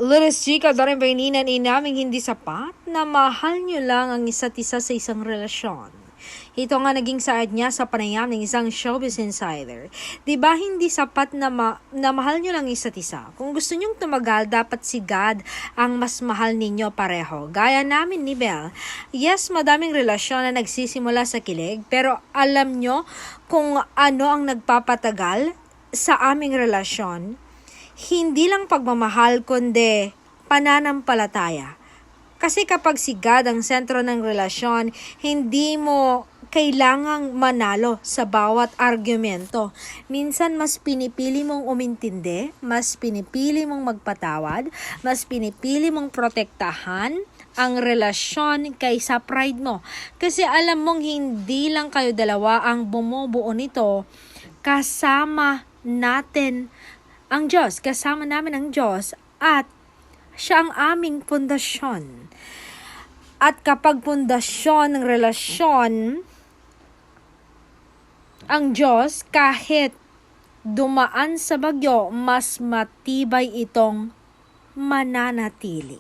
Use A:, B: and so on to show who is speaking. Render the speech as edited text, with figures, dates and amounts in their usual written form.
A: Lunes chika, daring baininan naming hindi sapat na mahal nyo lang ang isa't isa sa isang relasyon. Ito nga naging saad niya sa panayam ng isang showbiz insider. Diba hindi sapat na, mahal nyo lang isa't isa? Kung gusto nyong tumagal, dapat si God ang mas mahal ninyo pareho. Gaya namin ni Belle. Yes, madaming relasyon na nagsisimula sa kilig, pero alam nyo kung ano ang nagpapatagal sa aming relasyon? Hindi lang pagmamahal kundi pananampalataya. Kasi kapag si God ang sentro ng relasyon, hindi mo kailangang manalo sa bawat argumento. Minsan mas pinipili mong umintindi, mas pinipili mong magpatawad, mas pinipili mong protektahan ang relasyon kaysa pride mo. Kasi alam mong hindi lang kayo dalawa ang bumubuo nito, kasama natin ang Diyos, kasama namin ang Diyos at siya ang aming pundasyon. At kapag pundasyon ng relasyon, ang Diyos, kahit dumaan sa bagyo, mas matibay itong mananatili.